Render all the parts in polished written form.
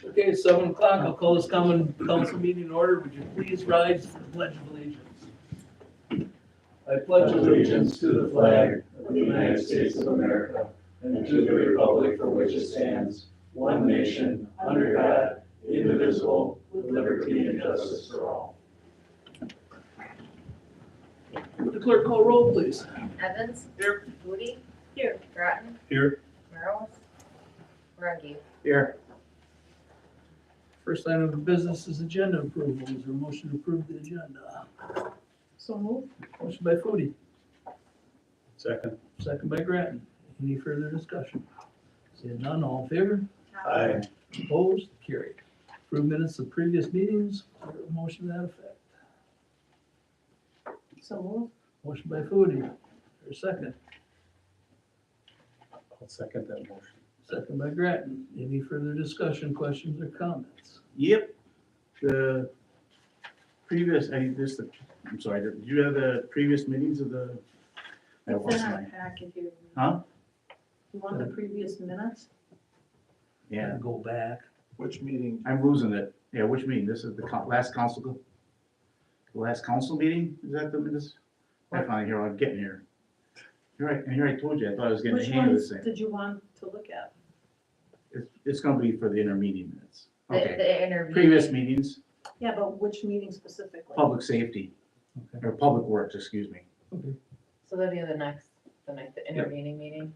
Okay, it's 7 o'clock. I'll call this common council meeting in order. Would you please rise for the pledge of allegiance? I pledge Allegiance to the flag of the United States of America and to the republic for which it stands, one nation, under God, indivisible, with liberty and justice for all. Would the clerk call roll, please? Evans. Here. Moody. Here. Groton. Here. Merrill. Rungy. Here. First item of business is agenda approval. Is there a motion to approve the agenda? So moved. Motion by Foodie, Second. second by Grattan. Any further discussion? Seeing none, all in favor? Aye. Opposed? Carried. Approve minutes of previous meetings. Is there a motion to that effect? So moved. Motion by Foodie. Is there a second? I'll second that motion. Second by Grattan. Any further discussion, questions, or comments? Yep, the previous, I'm sorry, did you have the previous meetings of the? That It's was in our mine. packet here. Huh? You want the previous minutes? Yeah, Go back. Which meeting? I'm losing it. Yeah, which meeting? This is the last council, the last council meeting? Is that the, this? I finally here, I'm getting here. You're right, and here I told you, I thought I was getting the Which hang of ones this thing. did you want to look at? It's gonna be for the intermeeting minutes. Okay, The interview. previous meetings, Yeah, but which meeting specifically? public safety, Okay. or public works, excuse me. Okay. So that'll be the intervening meeting.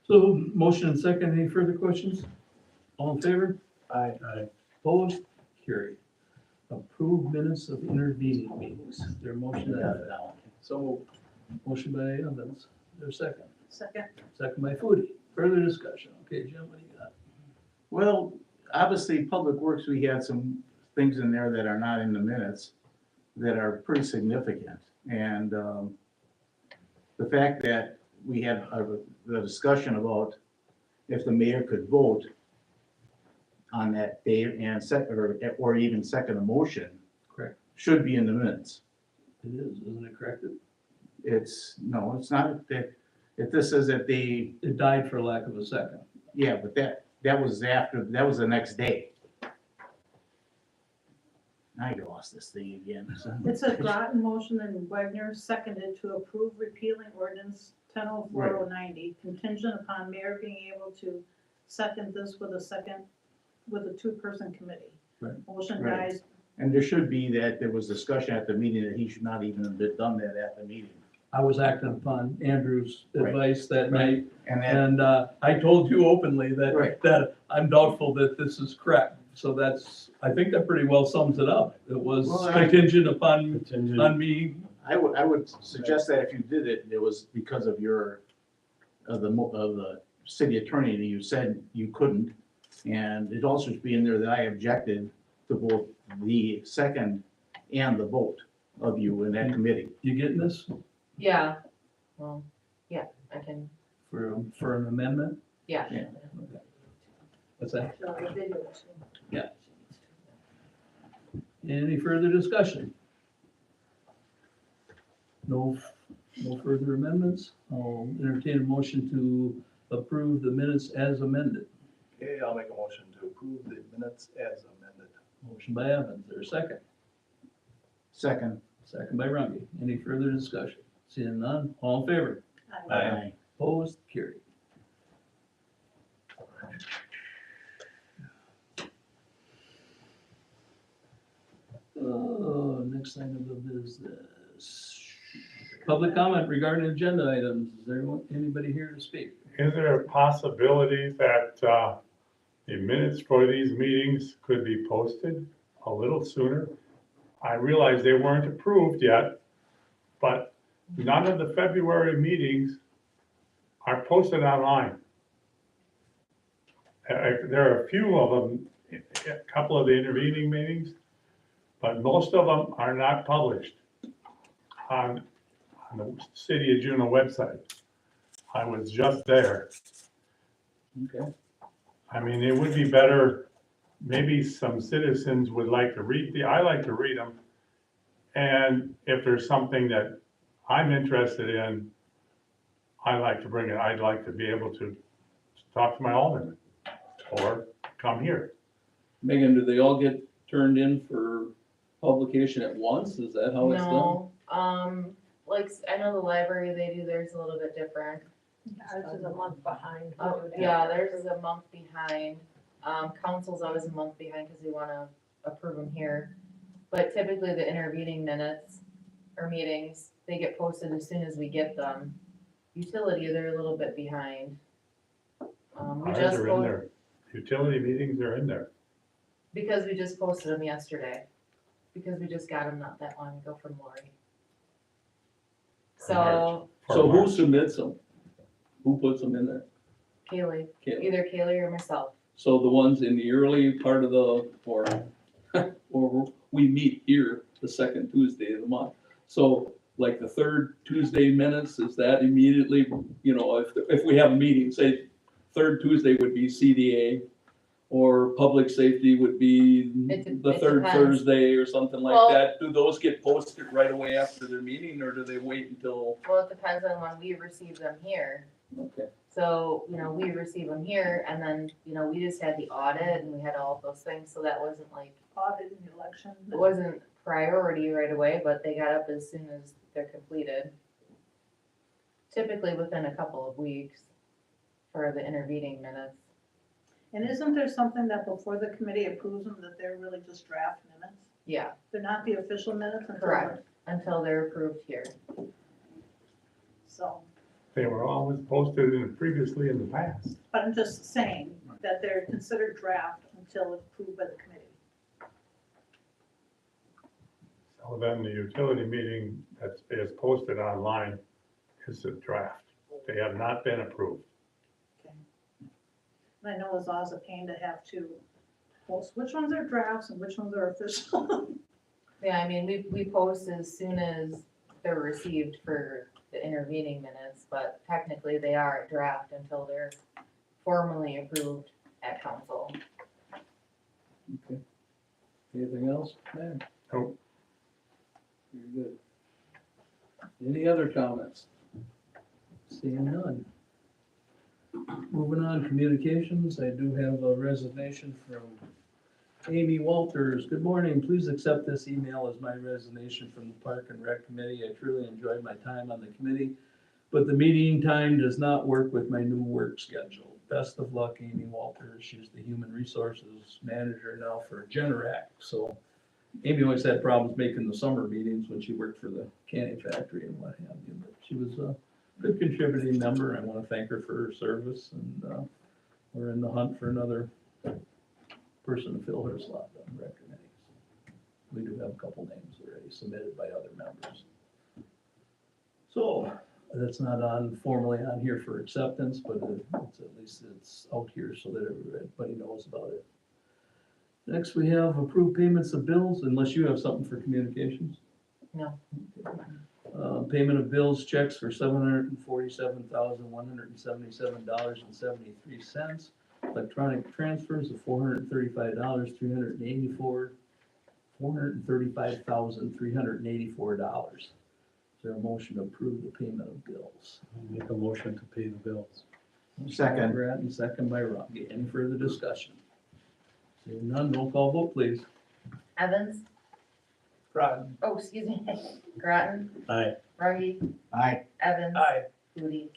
So motion and second. Any further questions? All in favor? Aye. Opposed? Carried. Approved minutes of intervening meetings. Is there a motion to that effect? So Motion by Evans. Is there a second? Second. Second by Foodie. Further discussion. Okay, Jim, what do you got? Well, obviously, Public Works, we had some things in there that are not in the minutes that are pretty significant. And the fact that we had the discussion about if the mayor could vote on that day and or even second a motion. Correct. Should be in the minutes. It is, isn't it corrected? No, it's not. If this says that they, It died for lack of a second. yeah, but that was the next day. I lost this thing again. It's a Groton motion and Wagner seconded to approve repealing ordinance 1004-090 contingent upon mayor being able to second this with a two-person committee. Right. Motion Right. dies. And there should be that there was discussion at the meeting that he should not even have done that at the meeting. I was acting upon Andrew's Right. advice that night, And then, and I told you openly Right. that I'm doubtful that this is correct. So I think that pretty well sums it up. It was Well, contingent upon contingent. me. I would suggest that if you did it, it was because of the city attorney, and you said you couldn't. And it also should be in there that I objected to both the second and the vote of you in that committee. You getting this Yeah. Well, yeah, I can, for an amendment? yeah. Yeah. What's that? No, the video too. Any further discussion? No further amendments? I'll entertain a motion to approve the minutes as amended. Okay, I'll make a motion to approve the minutes as amended. Motion by Evans, is there a second? Second. Second by Rungy. Any further discussion? Seeing none, all in favor? Aye. Opposed? Carried. Next item of business. Public comment regarding agenda items. Is there anybody here to speak? Is there a possibility that the minutes for these meetings could be posted a little sooner? I realize they weren't approved yet, but none of the February meetings are posted online. There are a few of them, a couple of the intervening meetings, but most of them are not published on the City of Juneau website. I was just there. Okay. I mean, it would be better, maybe some citizens would like to read I like to read them. And if there's something that I'm interested in, I like to bring it, I'd like to be able to talk to my alderman or come here. Megan, do they all get turned in for publication at once? Is that how it's done? No, like, I know the library, they do theirs a little bit different. Ours is a month behind. Yeah, theirs is a month behind. Council's always a month behind because we wanna approve them here. But typically the intervening minutes or meetings, they get posted as soon as we get them. Utility, they're a little bit behind. We Ours just are in there. Utility meetings are in there. because we just posted them yesterday. Because we just got them not that long ago from Lori. So For So who March. submits them? Who puts them in there? Kaylee, Kaylee. either Kaylee or myself. So the ones in the early part of the, or we meet here the second Tuesday of the month. So like the third Tuesday minutes, is that immediately, you know, if we have a meeting, say, third Tuesday would be CDA, or public safety would be It the third depends. Thursday or something like Well- that. Do those get posted right away after their meeting, or do they wait until, Well, it depends on when we receive them here. okay? So, we receive them here and then, we just had the audit and we had all of those things, so that wasn't like, Audit and election. it wasn't priority right away, but they got up as soon as they're completed. Typically within a couple of weeks for the intervening minutes. And isn't there something that before the committee approves them, that they're really just draft minutes? Yeah, They're not the official minutes until. correct, until they're approved here. So, They were always posted previously in the past. but I'm just saying that they're considered draft until approved by the committee. So then the utility meeting that is posted online is a draft. They have not been approved. And I know it's always a pain to have to post which ones are drafts and which ones are official. Yeah, we post as soon as they're received for the intervening minutes, but technically they are a draft until they're formally approved at council. Okay. Anything else, man? Nope. You're good. Any other comments? Seeing none. Moving on, communications, I do have a resignation from Amy Walters. Good morning, please accept this email as my resignation from the Park and Rec Committee. I truly enjoyed my time on the committee, but the meeting time does not work with my new work schedule. Best of luck, Amy Walters. She's the Human Resources Manager now for Generac. So Amy always had problems making the summer meetings when she worked for the canning factory and what have you, but she was a good contributing member. I want to thank her for her service, and we're in the hunt for another person to fill her slot on the rec committee. We do have a couple names already submitted by other members. So that's not formally on here for acceptance, but it's at least it's out here so that everybody knows about it. Next, we have approved payments of bills, unless you have something for communications. No. Payment of bills, checks for $747,177.73. Electronic transfers of $435,384. $435,384. Is there a motion to approve the payment of bills? Make a motion to pay the bills. Second. Brad, and second by Rocky. Any further discussion? Seeing none, roll call vote, please. Evans? Groton. Oh, excuse me. Groton? Aye. Ruggie? Aye. Evans? Aye. Moody?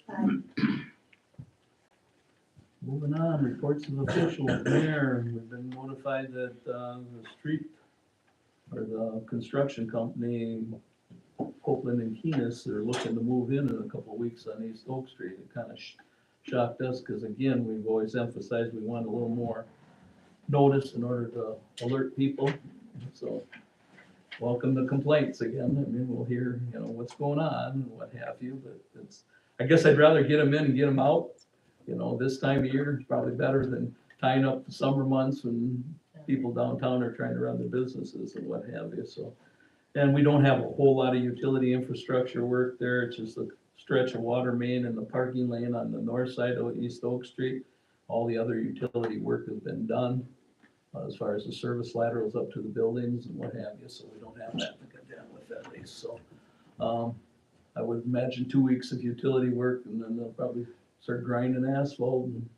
Moving on, reports of officials. Mayor, we've been notified that the street or the construction company, Copeland and Keenest, are looking to move in a couple of weeks on East Oak Street. It kind of shocked us because again, we've always emphasized we want a little more notice in order to alert people. So welcome to complaints again. I mean, we'll hear, what's going on and what have you, but I guess I'd rather get them in and get them out. This time of year is probably better than tying up the summer months when people downtown are trying to run their businesses and what have you, so. And we don't have a whole lot of utility infrastructure work there. It's just a stretch of water main and the parking lane on the north side of East Oak Street. All the other utility work has been done, as far as the service laterals up to the buildings and what have you, so we don't have that to contend with at least, so. I would imagine 2 weeks of utility work and then they'll probably start grinding asphalt and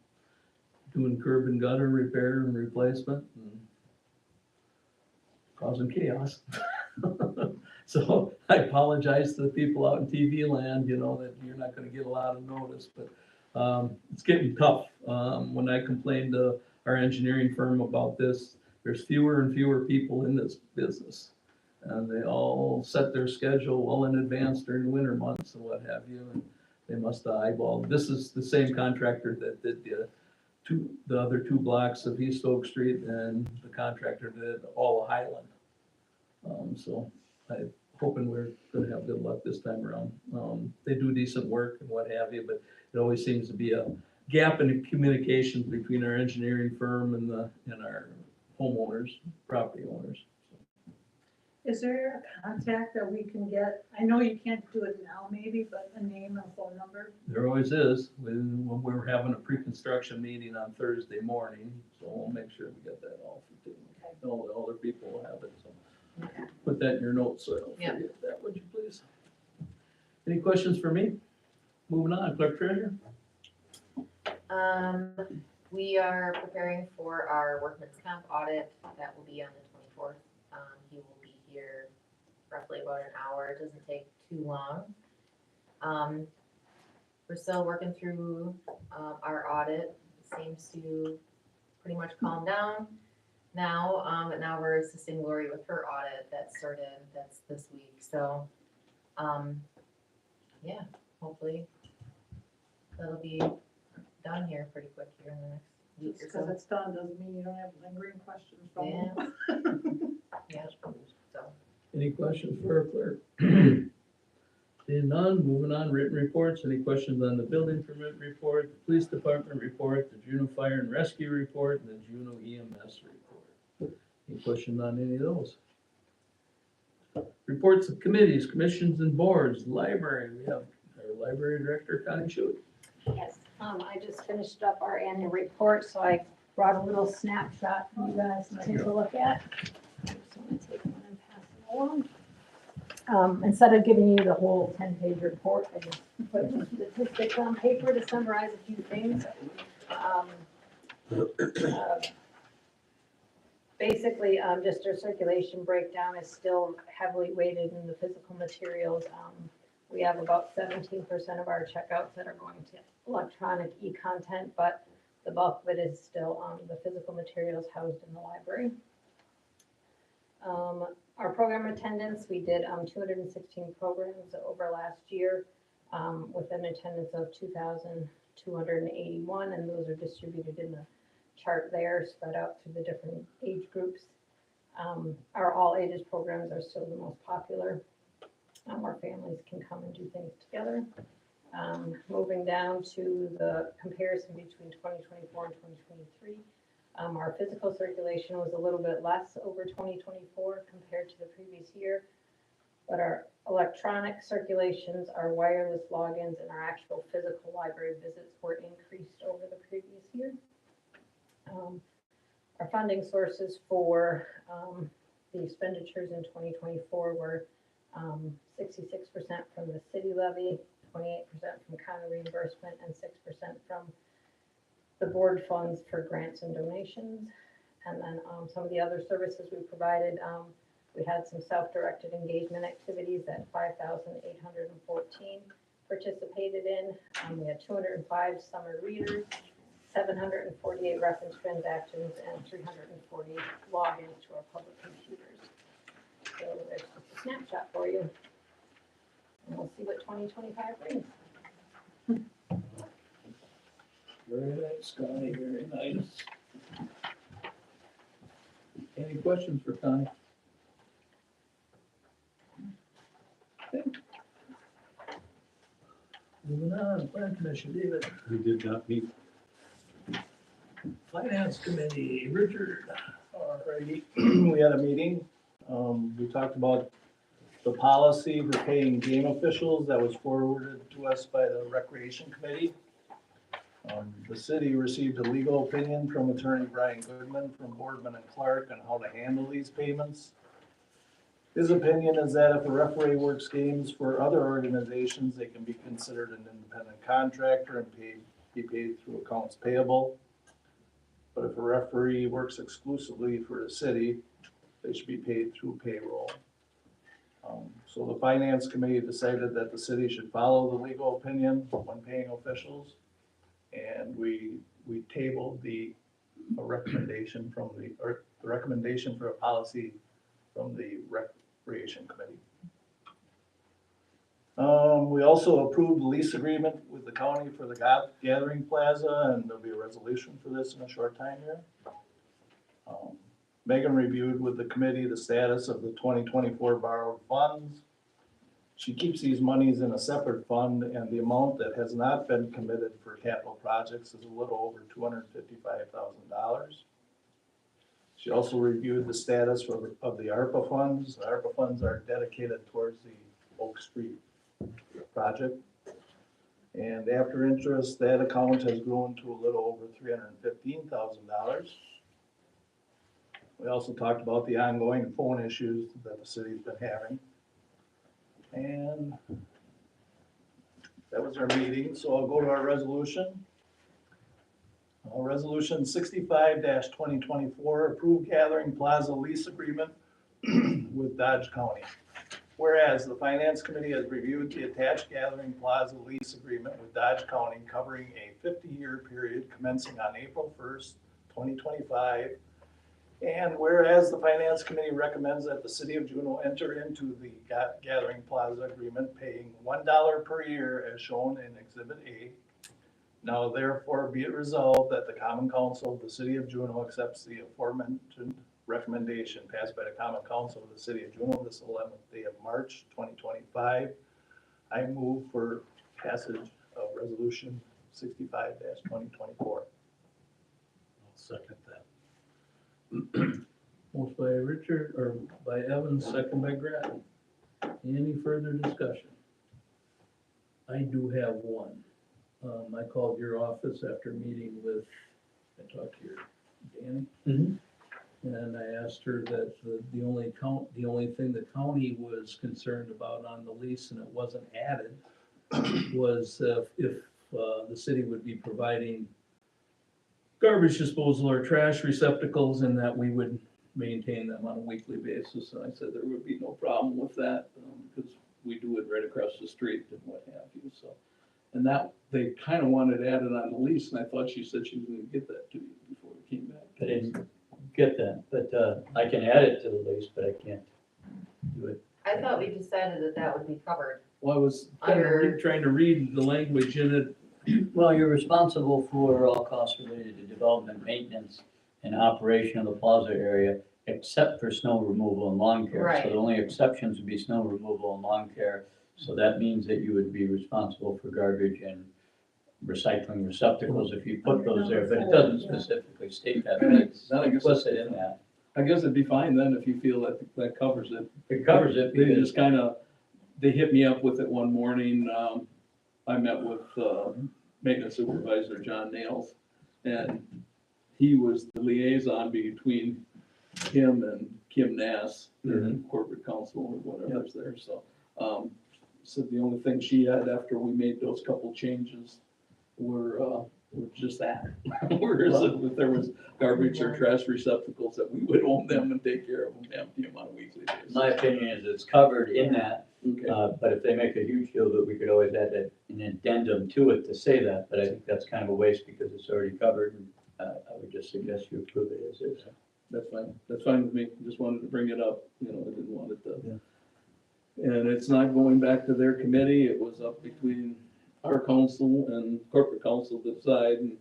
doing curb and gutter repair and replacement. And causing chaos. So I apologize to the people out in TV land, you know, that you're not gonna get a lot of notice, but, it's getting tough. When I complained to our engineering firm about this, there's fewer and fewer people in this business. And they all set their schedule well in advance during the winter months and what have you, and they must have eyeballed. This is the same contractor that did the other two blocks of East Oak Street, and the contractor did all of Highland. So I'm hoping we're gonna have good luck this time around. They do decent work and what have you, but it always seems to be a gap in the communication between our engineering firm and our homeowners, property owners. Is there a contact that we can get? I know you can't do it now maybe, but a name and phone number? There always is, when we're having a pre-construction meeting on Thursday morning, so we'll make sure we get that all for too. All the other people will have it, so put that in your notes, so I don't Yeah. forget that, would you please? Any questions for me? Moving on, clerk treasurer? We are preparing for our workman's comp audit, that will be on the 24th. He will be here roughly about an hour, it doesn't take too long. We're still working through, our audit, seems to pretty much calm down now, but now we're assisting Lori with her audit that started, that's this week, so, yeah, hopefully that'll be done here pretty quick here in the next week Just or because so. it's done doesn't mean you don't have lingering questions from Yeah. them. Yeah, so, Any questions for our clerk? Seeing none, moving on, written reports, any questions on the building permit report, the police department report, the Juneau Fire and Rescue report, and the Juneau EMS report? Any questions on any of those? Reports of committees, commissions and boards, library, we have our library director, Connie Schuit. Yes, I just finished up our annual report, so I brought a little snapshot for you guys to take a look at. Just want to take one and pass it along. Instead of giving you the whole 10-page report, I just put some statistics on paper to summarize a few things. Basically, just our circulation breakdown is still heavily weighted in the physical materials. We have about 17% of our checkouts that are going to electronic e-content, but the bulk of it is still the physical materials housed in the library. Our program attendance, we did 216 programs over last year with an attendance of 2,281, and those are distributed in the chart there, spread out through the different age groups. Our all ages programs are still the most popular, where families can come and do things together. Moving down to the comparison between 2024 and 2023. Our physical circulation was a little bit less over 2024 compared to the previous year, but our electronic circulations, our wireless logins, and our actual physical library visits were increased over the previous year. Our funding sources for the expenditures in 2024 were 66% from the city levy, 28% from county reimbursement, and 6% from the board funds for grants and donations. And then some of the other services we provided, we had some self-directed engagement activities that 5,814 participated in. We had 205 summer readers, 748 reference transactions, and 340 logins to our public computers. So there's just a snapshot for you. And we'll see what 2025 brings. Very nice, Connie, very nice. Any questions for Connie? Okay. Moving on, plan commission, David. We did not meet. Finance committee, Richard. Alrighty, we had a meeting, we talked about the policy for paying game officials that was forwarded to us by the recreation committee. The city received a legal opinion from attorney Brian Goodman from Boardman and Clark on how to handle these payments. His opinion is that if a referee works games for other organizations, they can be considered an independent contractor and be paid through accounts payable. But if a referee works exclusively for the city, they should be paid through payroll. So the finance committee decided that the city should follow the legal opinion when paying officials. And we tabled the recommendation from the recommendation for a policy from the recreation committee. We also approved the lease agreement with the county for the gathering plaza, and there'll be a resolution for this in a short time here. Megan reviewed with the committee the status of the 2024 borrowed funds. She keeps these monies in a separate fund, and the amount that has not been committed for capital projects is a little over $255,000. She also reviewed the status of the ARPA funds. The ARPA funds are dedicated towards the Oak Street project. And after interest, that account has grown to a little over $315,000. We also talked about the ongoing phone issues that the city's been having. And that was our meeting, so I'll go to our resolution. Resolution 65-2024, approved gathering plaza lease agreement with Dodge County. Whereas the finance committee has reviewed the attached gathering plaza lease agreement with Dodge County covering a 50-year period commencing on April 1st, 2025. And whereas the finance committee recommends that the city of Juneau enter into the gathering plaza agreement paying $1 per year as shown in Exhibit A. Now therefore be it resolved that the common council of the city of Juneau accepts the aforementioned recommendation passed by the common council of the city of Juneau this 11th day of March 2025. I move for passage of resolution 65-2024. I'll second that. Most by Richard, or by Evans, second by Grattan. Any further discussion? I do have one. I called your office after meeting with, I talked to your Danny. And I asked her that the only thing the county was concerned about on the lease, and it wasn't added, was if the city would be providing garbage disposal or trash receptacles, and that we would maintain them on a weekly basis. And I said there would be no problem with that, because we do it right across the street and what have you, so. And that, they kind of wanted added on the lease, and I thought she said she was gonna get that to you before we came back. I didn't get that, but I can add it to the lease, but I can't do it. I thought we decided that that would be covered. Well, I was kind of Under- trying to read the language in it. Well, you're responsible for all costs related to development, maintenance, and operation of the plaza area, except for snow removal and lawn care. Right. So the only exceptions would be snow removal and lawn care. So that means that you would be responsible for garbage and recycling receptacles if you put those there, but it doesn't specifically state that, but it's That I guess- implicit in that. I guess it'd be fine then if you feel that that covers it. It covers it They because just kind of, they hit me up with it one morning. I met with maintenance supervisor John Nails, and he was the liaison between him and Kim Nass, their corporate counsel or whatever's there, so. So the only thing she had after we made those couple changes were just that. Whereas if there was garbage or trash receptacles, that we would own them and take care of them, empty them on a weekly basis. my opinion is it's covered in that, Okay. but if they make a huge deal that we could always add an addendum to it to say that, but I think that's kind of a waste because it's already covered. And I would just suggest you approve it as is. That's fine with me, just wanted to bring it up, I didn't want it to. And it's not going back to their committee, it was up between our council and corporate council to decide, and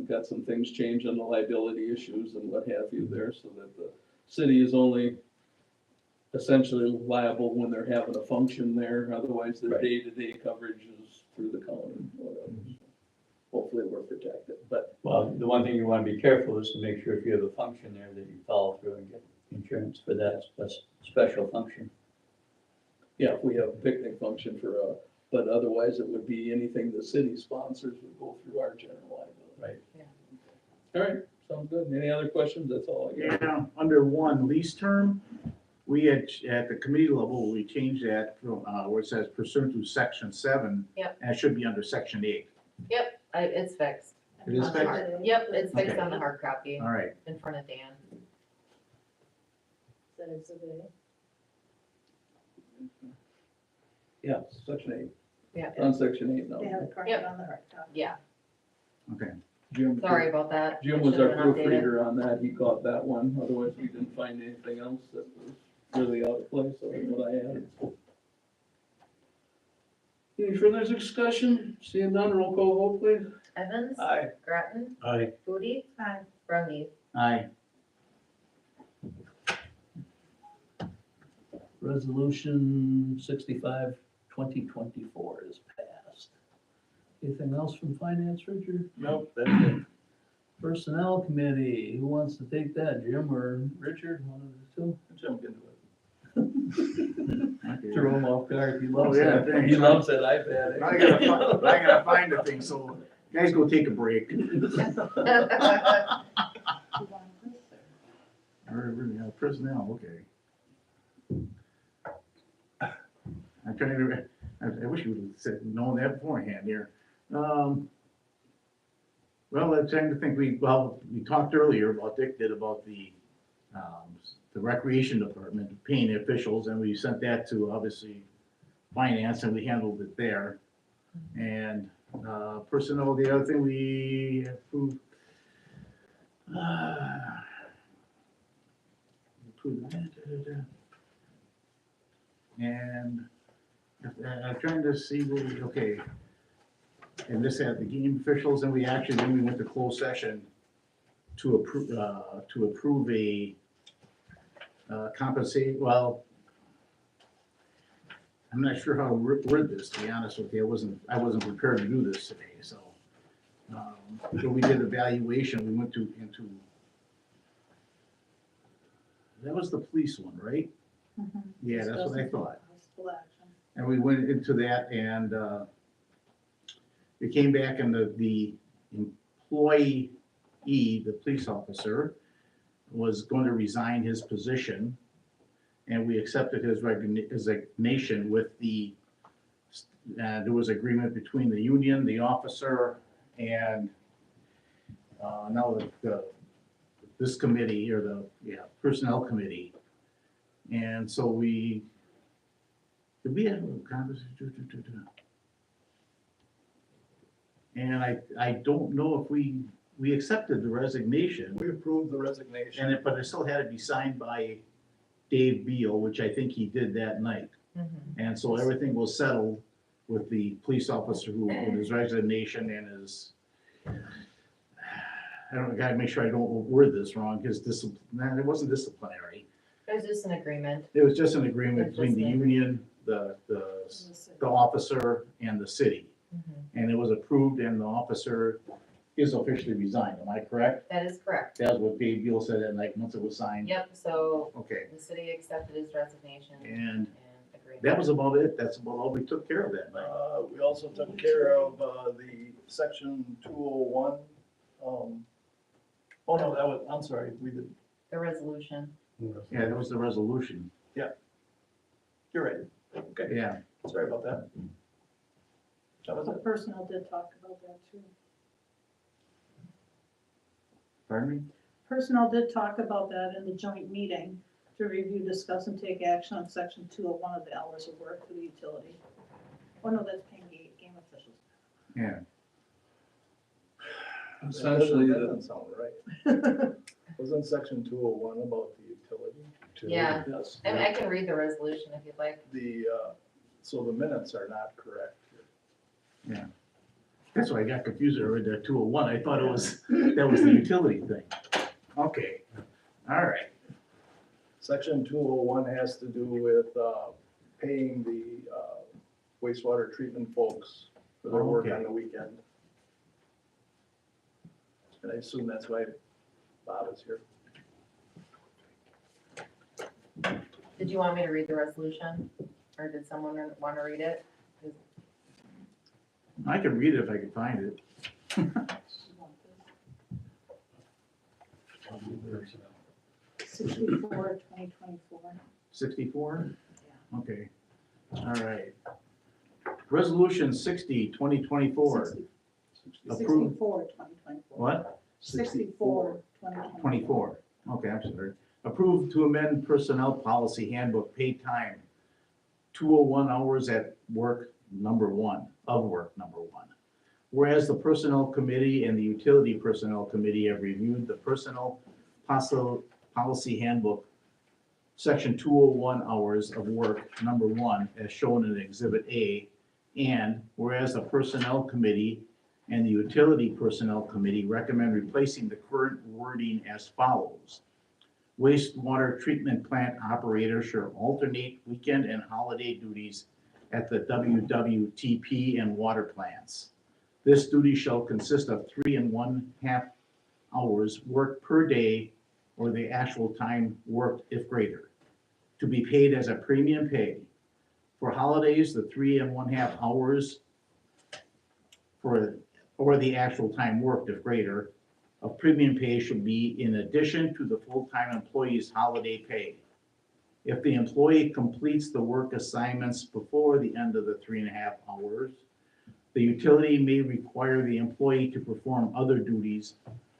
got some things changed on the liability issues and what have you there, so that the city is only essentially liable when they're having a function there, otherwise their Right. day-to-day coverage is through the county, whatever. Hopefully we're protected, but Well, the one thing you want to be careful is to make sure if you have a function there that you follow through and get insurance for that special function. yeah, if we have a picnic function but otherwise it would be anything the city sponsors would go through our general liability. Right. All right, sounds good. Any other questions? That's all I got. Yeah, under one lease term, we had, at the committee level, we changed that from, where it says pursuant to section 7. Yep. And it should be under section 8. Yep, it's fixed. It is On the fixed? hard- Yep, it's fixed Okay. on the hard copy All right, in front of Dan. that exhibit Yeah, section 8. Yeah. On section 8 now. They have it corrected Yep. on the right top. Yeah, Okay, Jim, sorry about that. Jim It was our should've been updated. proofreader on that, he caught that one, otherwise we didn't find anything else that was really out of place, other than what I added. Any further discussion? Seeing none, roll call vote please. Evans, Aye. Grattan, Aye. Foodie, Aye. Brumby. aye, Resolution 65, 2024 is passed. Anything else from finance, Richard? Nope, that's it. Personnel committee, who wants to take that, Jim or Richard, one of the Jim can do it. two? okay. Throw him off guard, he loves Oh, yeah, that, thanks. he loves that iPad. Now I gotta find the thing, so guys go take a break. Personnel, okay. I'm trying to, I wish you would have said, known that beforehand here. Well, I'm trying to think, we talked earlier about, Dick did about the recreation department paying the officials, and we sent that to, obviously, finance, and we handled it there. And personnel, the other thing we approved, and I'm trying to see, okay. And this had the game officials, and we actually, then we went to closed session to approve a compensate, well, I'm not sure how to word this, to be honest with you. I wasn't prepared to do this today, so. So we did evaluation, we went into, that was the police one, right? Mhm. Yeah, that's what I thought. Possible action. And we went into that, and it came back, and the employee, the police officer, was going to resign his position, and we accepted his resignation with there was agreement between the union, the officer, and now this committee, or the personnel committee. And so did we have a conversation? And I don't know if we accepted the resignation, We approved the resignation. but it still had to be signed by Dave Beal, which I think he did that night. Mhm. And so everything was settled with the police officer with his resignation and his, I gotta make sure I don't word this wrong, his it wasn't disciplinary. It was just an agreement. It was just an agreement It's between just the an union, the officer, and the city. Mhm. And it was approved, and the officer is officially resigned, am I correct? That is correct. That's what Dave Beal said that night, once it was signed. Yep, so Okay, the city accepted his resignation and agreement. that was about it, that's about all we took care of that night. We also took care of the section 201. Oh, no, that was, I'm sorry, we did, The resolution. Yeah, that was the resolution, you're right. Okay, yeah. sorry about that. That was The it. personnel did talk about that too. Pardon me? Personnel did talk about that in the joint meeting to review, discuss, and take action on section 201 of the hours of work for the utility. Oh, no, that's paying game officials. Yeah. Essentially, That the, doesn't sound right. Wasn't section 201 about the utility? Yeah, yes. I mean, I can read the resolution if you'd like. So the minutes are not correct here. That's why I got confused, I read that 201, I thought that was the utility thing. Okay, all right. Section 201 has to do with paying the wastewater treatment folks for their work on Okay. the weekend. And I assume that's why Bob is here. Did you want me to read the resolution? Or did someone want to read it? I could read it if I could find it. 64, 2024. 64? Okay, all right. Resolution 60, 2024. Approved. 64, 2024. What? 64, 2024. 24. Okay, I'm sorry. Approve to amend personnel policy handbook, paid time, 201 hours at work, number one, of work, number one. Whereas the Personnel Committee and the Utility Personnel Committee have reviewed the Personnel Policy Handbook, Section 201 hours of work, number one, as shown in Exhibit A. And whereas the Personnel Committee and the Utility Personnel Committee recommend replacing the current wording as follows. Wastewater treatment plant operators shall alternate weekend and holiday duties at the WWTP and water plants. This duty shall consist of 3½ hours worked per day or the actual time worked if greater, to be paid as a premium pay. For holidays, the 3½ hours or the actual time worked if greater of premium pay should be in addition to the full-time employee's holiday pay. If the employee completes the work assignments before the end of the 3½ hours, the utility may require the employee to perform other duties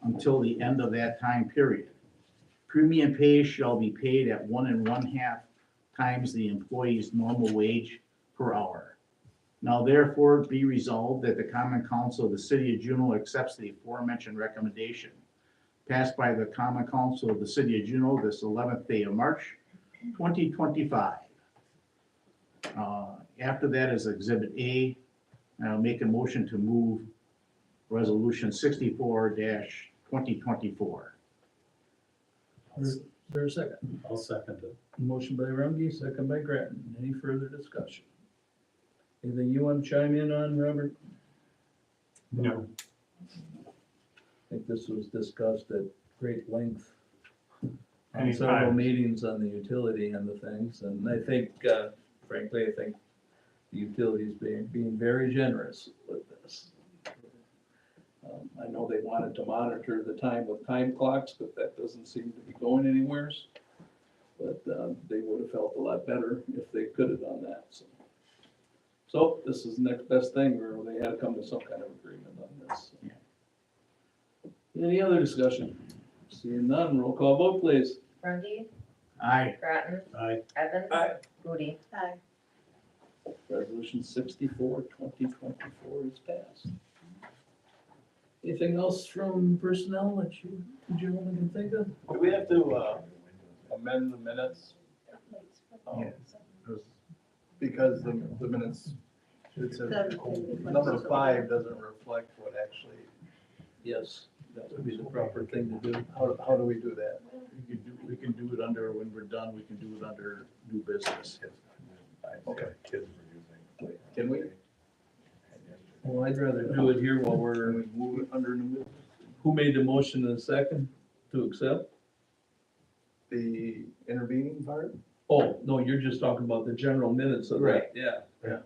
until the end of that time period. Premium pay shall be paid at 1½ times the employee's normal wage per hour. Now therefore be resolved that the Common Council of the City of Juneau accepts the aforementioned recommendation passed by the Common Council of the City of Juneau this 11th day of March, 2025. After that is Exhibit A. I'll make a motion to move Resolution 64-2024. Is there a second? I'll second it. Motion by Runge, second by Grattan. Any further discussion? Anything you want to chime in on, Robert? No. I think this was discussed at great length on Many several times. meetings on the utility and the things, and I think, frankly, I think the utilities being very generous with this. I know they wanted to monitor the time with time clocks, but that doesn't seem to be going anywhere. But they would have felt a lot better if they could have done that, so. So this is the next best thing, where they had to come to some kind of agreement on this. Any other discussion? Seeing none, roll call vote, please. Runge, Aye. Grattan, Aye. Evans, Aye. Moody. Aye. Resolution 64-2024 is passed. Anything else from personnel that you gentlemen can think of? Do we have to amend the minutes? Yes. Because the minutes, it says number 5 doesn't reflect what actually, Yes, that would be the proper thing to do. how do we do that? We can do it under, when we're done, we can do it under new business. Okay. Can we? Well, I'd rather do it here while Can we're, we move it under new business? who made the motion in a second to accept? The intervening part? Oh, no, you're just talking about the general minutes of Right. that, yeah.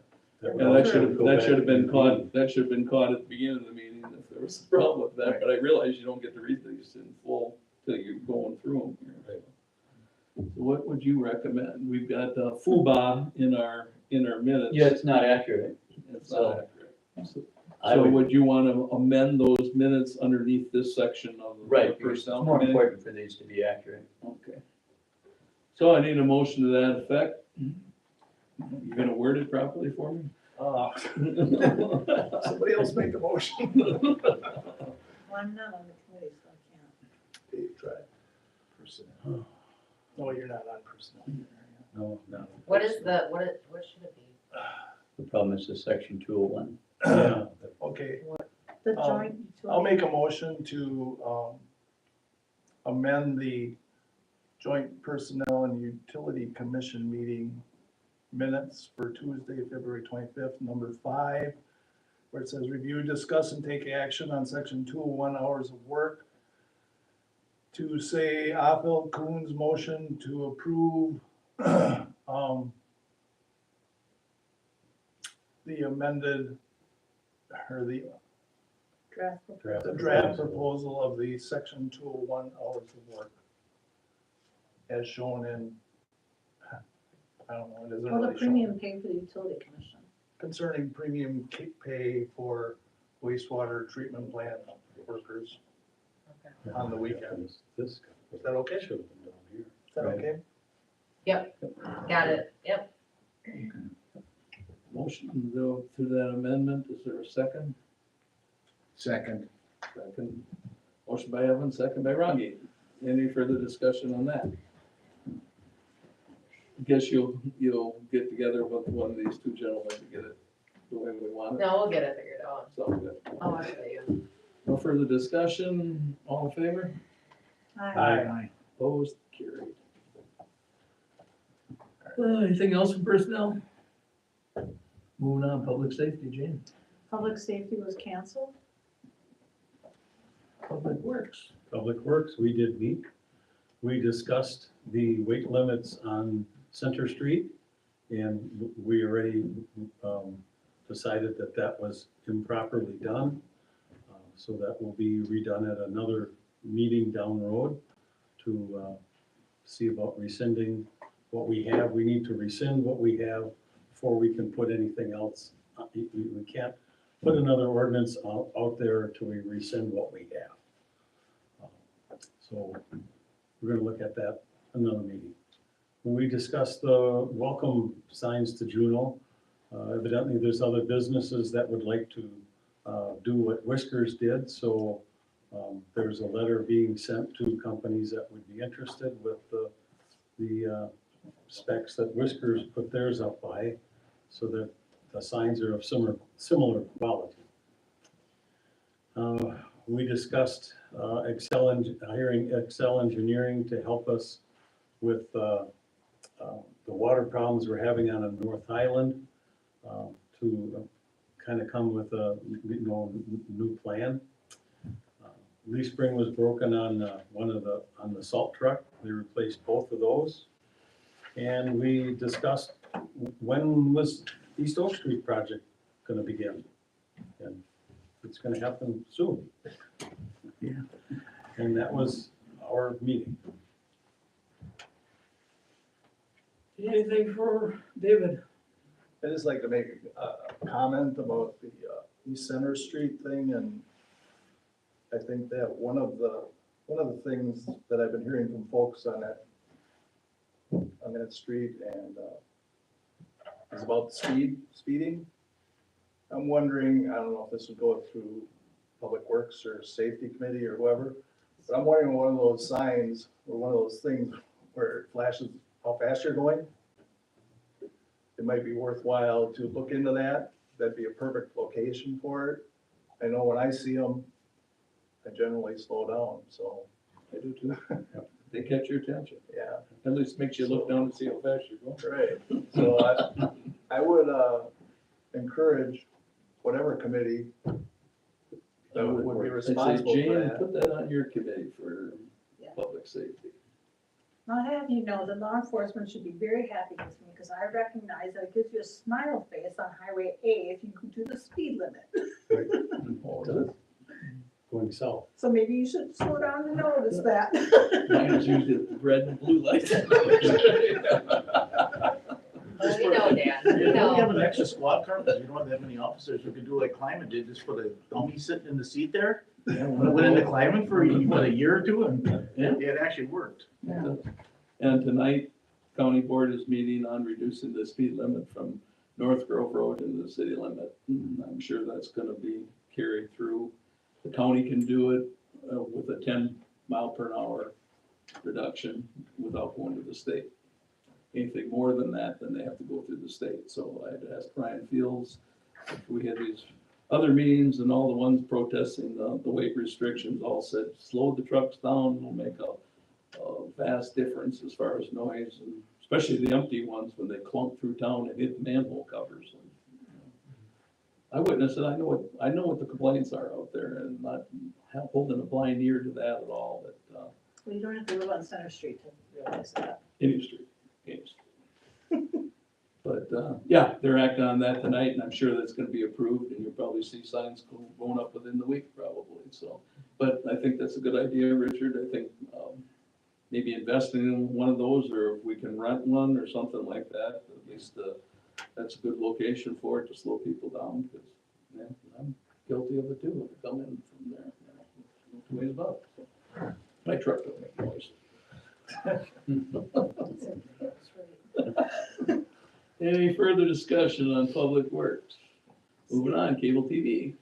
Yeah, Yeah, that should have been caught, that should have been caught at the beginning of the meeting if there was a problem with that, but I realize you don't get to read these in full till you're going through them here. So what would you recommend? We've got FUBA in our minutes. Yeah, it's not accurate. It's not accurate. So I so would, would you want to amend those minutes underneath this section of the right, because it's personnel more committee? important for these to be accurate. Okay. So I need a motion to that effect. You're gonna word it properly for me? Somebody else make a motion. Well, I'm not on the committee, so I can't. Dave, try. Personnel. No, you're not on personnel. no, no. What should it be? The problem is the section 201. Yeah, Okay, The joint. I'll make a motion to amend the joint personnel and utility commission meeting minutes for Tuesday, February 25th, number 5, where it says review, discuss, and take action on section 201 hours of work. To say Ophel Kuhn's motion to approve the amended, or the draft proposal of the section 201 hours of work as shown in, I don't know, it isn't Well, the really shown. premium pay for the utility commission. Concerning premium pay for wastewater treatment plant workers Okay. on the weekends. This Is that okay? Should have been down here. Is that Right. okay? Got it, yep. Motion to go through that amendment, is there a second? Second. Second. Motion by Evan, second by Ronnie. Any further discussion on that? Guess you'll get together with one of these two gentlemen to get it the way we want it. No, we'll get it figured out. Sounds good. I'll tell you. No further discussion, all in favor? Aye. Opposed, carried. Anything else from personnel? Moving on, public safety, Jane. Public safety was canceled. Public works. Public Works, we did meet. We discussed the weight limits on Center Street, and we already decided that that was improperly done. So that will be redone at another meeting down the road to see about rescinding what we have. We need to rescind what we have before we can put anything else. We can't put another ordinance out there until we rescind what we have. So we're gonna look at that another meeting. When we discussed the welcome signs to Juneau, evidently there's other businesses that would like to do what Whiskers did, so there's a letter being sent to companies that would be interested with the specs that Whiskers put theirs up by, so that the signs are of similar quality. We discussed hiring Excel Engineering to help us with the water problems we're having on the North Island, to kind of come with a new plan. Leaf spring was broken on on the salt truck. We replaced both of those. And we discussed when was East Oak Street project gonna begin? And it's gonna happen soon. Yeah. And that was our meeting. Anything for David? I'd just like to make a comment about the East Center Street thing, and I think that one of the things that I've been hearing from folks on that street and is about speeding. I'm wondering, I don't know if this would go through Public Works or Safety Committee or whoever, but I'm wondering one of those signs or one of those things where it flashes how fast you're going. It might be worthwhile to look into that. That'd be a perfect location for it. I know when I see them, I generally slow down, so, I do too. They catch your attention. yeah. At least makes you look down and see how fast you're going. Right, so I would encourage whatever committee that would be I'd say, responsible for Jane, that. put that on your committee for Yeah. public safety. I'll have you know that law enforcement should be very happy with me because I recognize that it gives you a smile face on Highway A if you can do the speed limit. Oh, does it? Going south. So maybe you should slow down and notice that. Mine is usually the red and blue lights. Oh, we know, Dan, we We have know. an extra squad car, because we don't have any officers, we could do like Climate did, just put a dummy sitting in the seat there. Went into climbing for a year or two, and Yeah. it actually worked. And tonight, county board is meeting on reducing the speed limit from North Grove Road into the city limit. I'm sure that's gonna be carried through. The county can do it with a 10 mph reduction without going to the state. Anything more than that, then they have to go through the state. So I had asked Brian Fields, if we had these other meetings and all the ones protesting the weight restrictions all said, slow the trucks down, will make a vast difference as far as noise, and especially the empty ones when they clunk through town and hit manhole covers. I witnessed it, I know what the complaints are out there, and not holding a blind ear to that at all, but, Well, you don't have to live on Center Street to realize that. any street. But, yeah, they're acting on that tonight, and I'm sure that's gonna be approved, and you'll probably see signs going up within the week probably, so. But I think that's a good idea, Richard, I think, maybe investing in one of those, or if we can rent one or something like that, at least, that's a good location for it to slow people down, because, yeah, I'm guilty of it too, if I come in from there, no two ways about it. My truck don't make noise. Any further discussion on public works? Moving on, cable TV.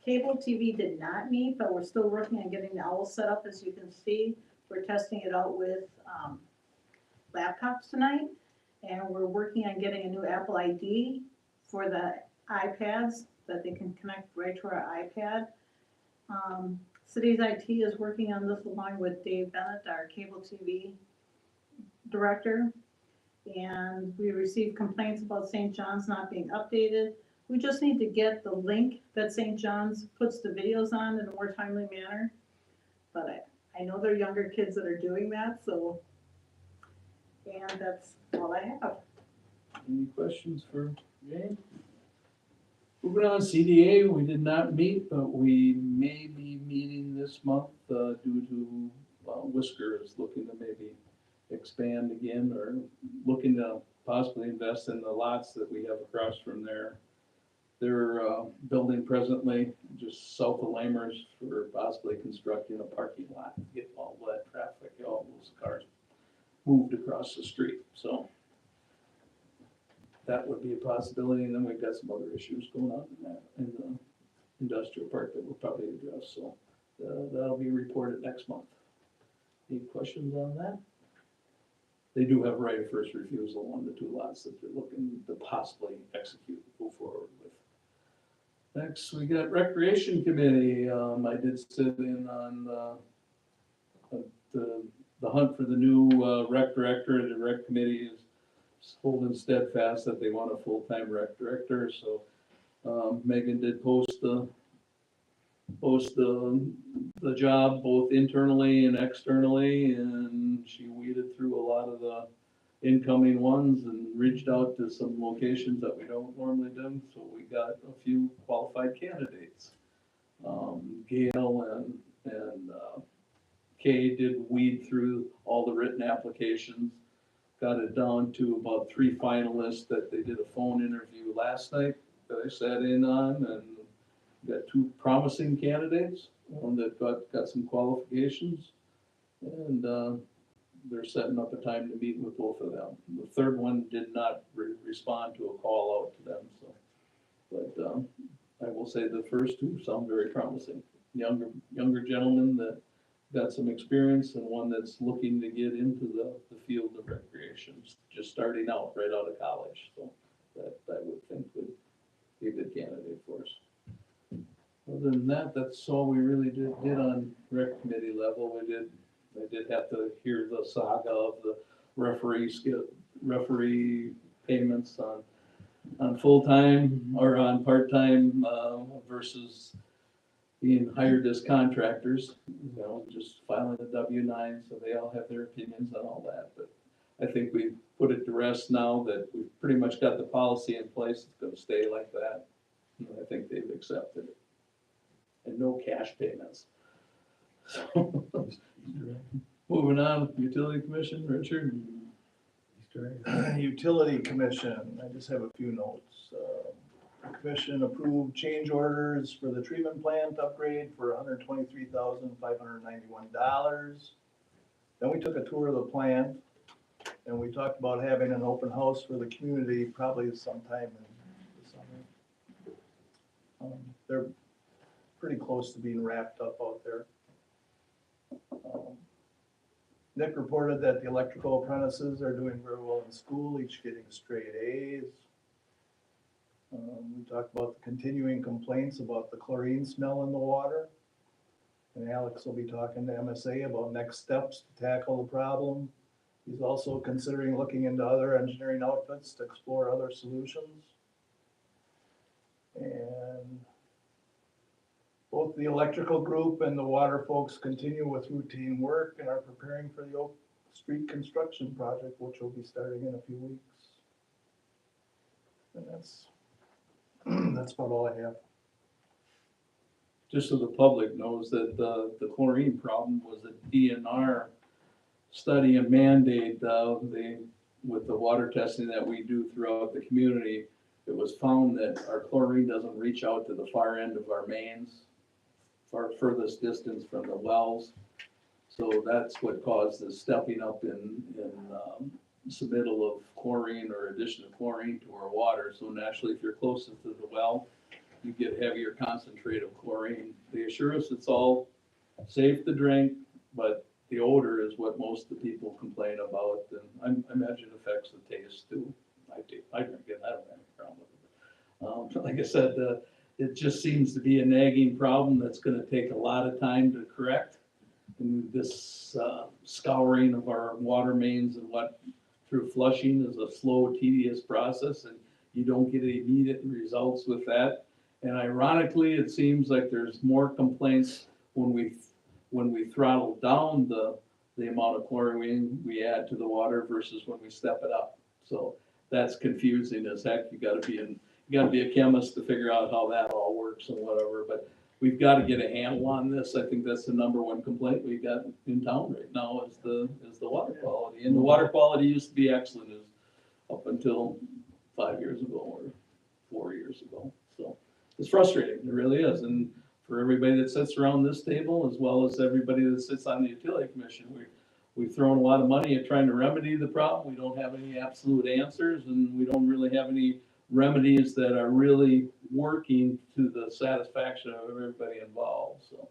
Cable TV did not meet, but we're still working on getting the owl set up, as you can see. We're testing it out with laptops tonight, and we're working on getting a new Apple ID for the iPads that they can connect right to our iPad. City's IT is working on this along with Dave Bennett, our cable TV director. And we received complaints about St. John's not being updated. We just need to get the link that St. John's puts the videos on in a more timely manner. But I know they're younger kids that are doing that, so, and that's all I have. Any questions for Jane? Moving on, CDA, we did not meet, but we may be meeting this month due to Whisker is looking to maybe expand again or looking to possibly invest in the lots that we have across from their building presently, just south of Lamers, for possibly constructing a parking lot, get all that traffic, all those cars moved across the street, so that would be a possibility, and then we've got some other issues going on in the industrial park that we'll probably address, so that'll be reported next month. Any questions on that? They do have right of first refusal on the two lots that they're looking to possibly execute, move forward with. Next, we got Recreation Committee. I did sit in on the hunt for the new rec director. The rec committee is holding steadfast that they want a full-time rec director, so Megan did post the job both internally and externally, and she weeded through a lot of the incoming ones and reached out to some locations that we don't normally do, so we got a few qualified candidates. Gail and Kay did weed through all the written applications, got it down to about 3 finalists that they did a phone interview last night that I sat in on, and got 2 promising candidates, one that got some qualifications, and they're setting up a time to meet with both of them. The third one did not respond to a call out to them, so, but I will say the first 2 sound very promising. Younger gentleman that got some experience, and one that's looking to get into the field of recreation, just starting out right out of college, so that I would think would be a good candidate for us. Other than that, that's all we really did on rec committee level. I did have to hear the saga of the referee payments on full-time or on part-time versus being hired as contractors, just filing a W-9, so they all have their opinions on all that. But I think we've put it to rest now that we've pretty much got the policy in place. It's gonna stay like that. And I think they've accepted it. And no cash payments. So, moving on, Utility Commission, Richard. Utility Commission, I just have a few notes. The Commission approved change orders for the treatment plant upgrade for $123,591. Then we took a tour of the plant, and we talked about having an open house for the community probably sometime in the summer. They're pretty close to being wrapped up out there. Nick reported that the electrical apprentices are doing very well in school, each getting straight A's. We talked about the continuing complaints about the chlorine smell in the water. And Alex will be talking to MSA about next steps to tackle the problem. He's also considering looking into other engineering outfits to explore other solutions. And both the electrical group and the water folks continue with routine work and are preparing for the Oak Street construction project, which will be starting in a few weeks. And that's about all I have. Just so the public knows that the chlorine problem was a DNR study and mandate, with the water testing that we do throughout the community. It was found that our chlorine doesn't reach out to the far end of our mains, furthest distance from the wells. So that's what caused the stepping up in submittal of chlorine or addition of chlorine to our water. So naturally, if you're closest to the well, you get heavier concentrate of chlorine. They assure us it's all safe to drink, but the odor is what most of the people complain about, and I imagine affects the taste too. I drink it, I don't have any problem with it. Like I said, it just seems to be a nagging problem that's gonna take a lot of time to correct. And this scouring of our water mains and what through flushing is a slow, tedious process, and you don't get immediate results with that. And ironically, it seems like there's more complaints when we throttle down the amount of chlorine we add to the water versus when we step it up. So that's confusing as heck. You gotta be a chemist to figure out how that all works and whatever, but we've gotta get a handle on this. I think that's the number one complaint we got in town right now is the water quality. And the water quality used to be excellent up until 5 years ago or 4 years ago. So it's frustrating, it really is. And for everybody that sits around this table, as well as everybody that sits on the utility commission, we've thrown a lot of money at trying to remedy the problem. We don't have any absolute answers, and we don't really have any remedies that are really working to the satisfaction of everybody involved, so.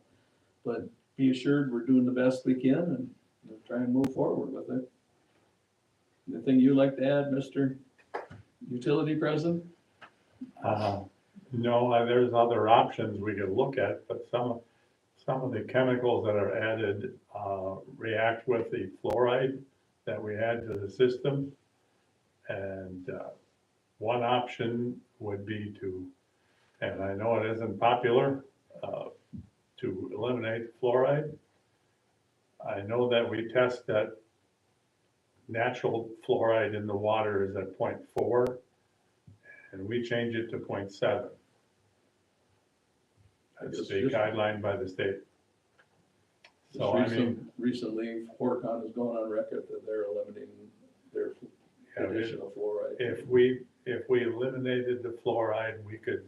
But be assured, we're doing the best we can and we'll try and move forward with it. Anything you'd like to add, Mr. Utility President? No, there's other options we could look at, but some of the chemicals that are added react with the fluoride that we add to the system. And one option would be to, and I know it isn't popular, to eliminate fluoride. I know that we test that natural fluoride in the water is at 0.4, and we change it to 0.7. That's the guideline by the state. So I mean, Recently, Horicon has gone on record that they're eliminating their addition of fluoride. if we eliminated the fluoride, we could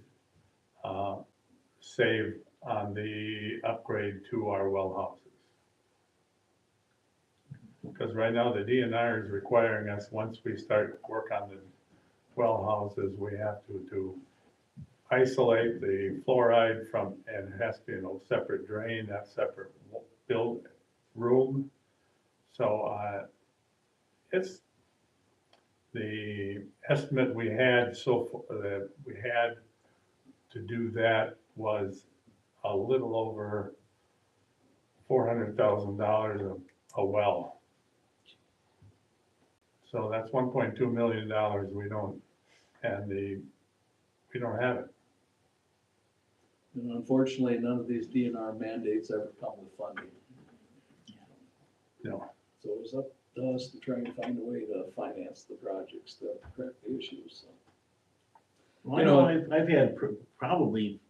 save on the upgrade to our well houses. Because right now the DNR is requiring us, once we start work on the well houses, we have to isolate the fluoride from, and it has to be in a separate drain, that separate build room. So it's the estimate we had that we had to do that was a little over $400,000 a well. So that's $1.2 million we don't have it. And unfortunately, none of these DNR mandates ever come with funding. No. So it was up to us to try and find a way to finance the projects to correct the issues, so. Well, I know I've had probably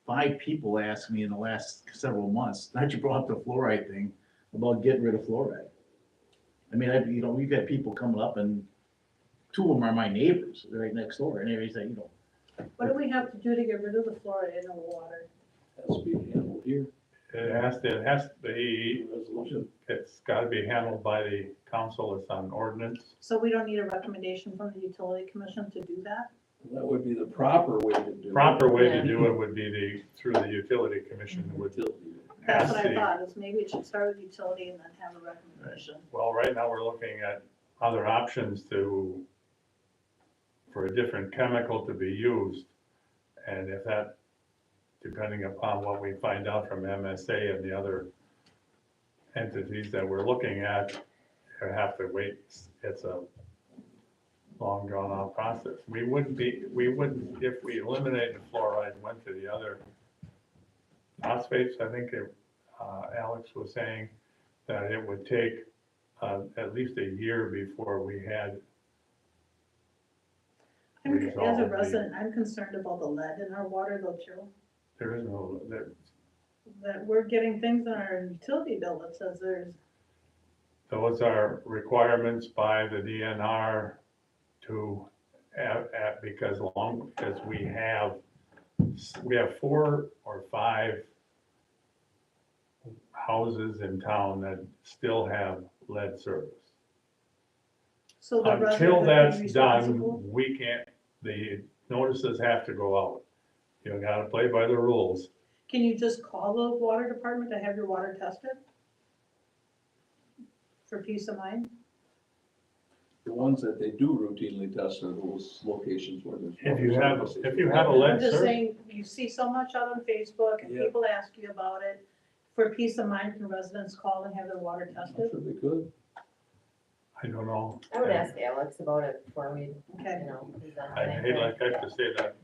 5 people ask me in the last several months, not you brought up the fluoride thing, about getting rid of fluoride. I mean, we've had people coming up and 2 of them are my neighbors, they're right next door, and they say, What do we have to do to get rid of the fluoride in the water? Has to be handled here. It has to be, Resolution. it's gotta be handled by the council, it's on ordinance. So we don't need a recommendation from the utility commission to do that? That would be the proper way to do it. Proper way to Yeah. do it would be through the utility commission would Utility. That's ask what I the, thought, is maybe it should start with utility and then have a recommendation. well, right now we're looking at other options for a different chemical to be used. And if that, depending upon what we find out from MSA and the other entities that we're looking at, you have to wait. It's a long drawn out process. We wouldn't, if we eliminated fluoride and went to the other phosphates, I think Alex was saying that it would take at least a year before we had. As a resolved resident, I'm concerned about the lead in our water though, Joe. There is no, That we're getting things on our utility bill that says there's, those are requirements by the DNR to, because we have 4 or 5 houses in town that still have lead service. So the resident Until would be that's responsible? done, we can't, the notices have to go out. You gotta play by the rules. Can you just call the water department to have your water tested? For peace of mind? The ones that they do routinely test are those locations where there's. If you have, services. if you have a lead I'm just service, saying, you see so much out on Facebook and Yeah. people ask you about it. For peace of mind, can residents call and have their water I'm tested? sure they could. I don't know. I would ask Alex about it before we, Okay. you know, present I hate anything. like I have to say that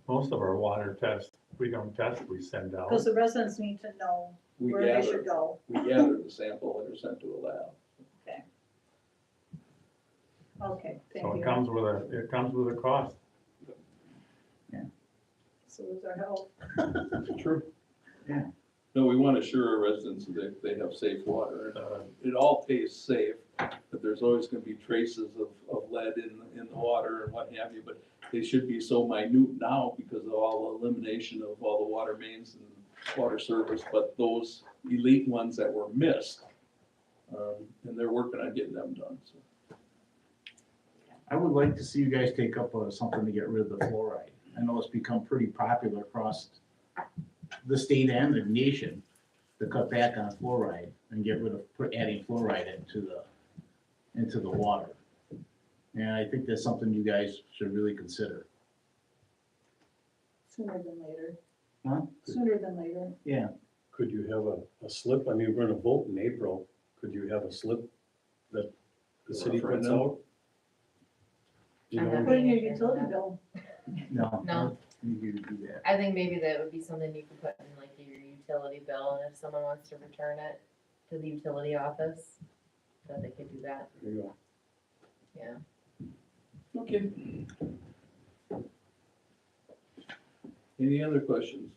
most of our water tests, we don't test, we send out. Because the residents need to know We where they should gather, go. we gather the sample and are sent to a lab. Okay, So thank it you. comes with a cost. So is our help. True. Yeah. No, we want to assure our residents that they have safe water. It all tastes safe, but there's always going to be traces of lead in the water and what have you. But they should be so minute now because of all the elimination of all the water mains and water service. But those elite ones that were missed, and they're working on getting them done, so. I would like to see you guys take up something to get rid of the fluoride. I know it's become pretty popular across the state and the nation to cut back on fluoride and get rid of adding fluoride into the water. And I think that's something you guys should really consider. Sooner than later. Huh? Sooner than later. Yeah. Could you have a slip, I mean, we're gonna vote in April, could you have a slip that the city puts Referendum? out? You I'm know, not Put in your being here for utility that. bill. No. No. You need to do that. I think maybe that would be something you could put in like your utility bill, and if someone wants to return it to the utility office, then they could do that, there you go. yeah. Okay. Any other questions?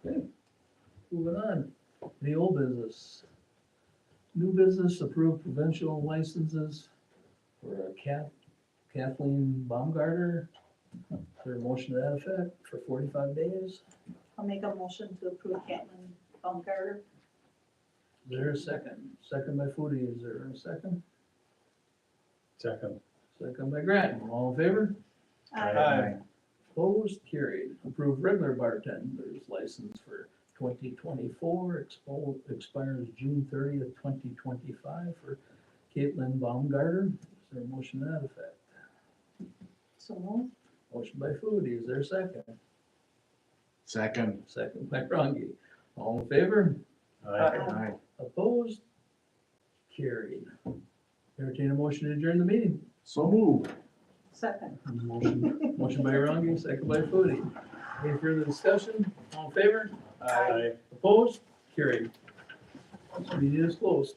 Okay, moving on, the old business. New business, approved provincial licenses for Kathleen Baumgartner. Is there a motion to that effect for 45 days? I'll make a motion to approve Catlin Baumgartner. Is there a second? Second by Foodie, is there a second? Second. Second by Grattan, all in favor? Aye. Opposed, carried. Approved regular bartender's license for 2024, expires June 30th, 2025 for Caitlin Baumgartner. Is there a motion to that effect? So moved. Motion by Foodie, is there a second? Second. Second by Rongi. All in favor? Aye. Opposed? Carried. Entertain a motion to adjourn the meeting. So move. Second. Motion by Rongi, second by Foodie. Any further discussion? All in favor? Aye. Opposed? Carried. Meeting is closed.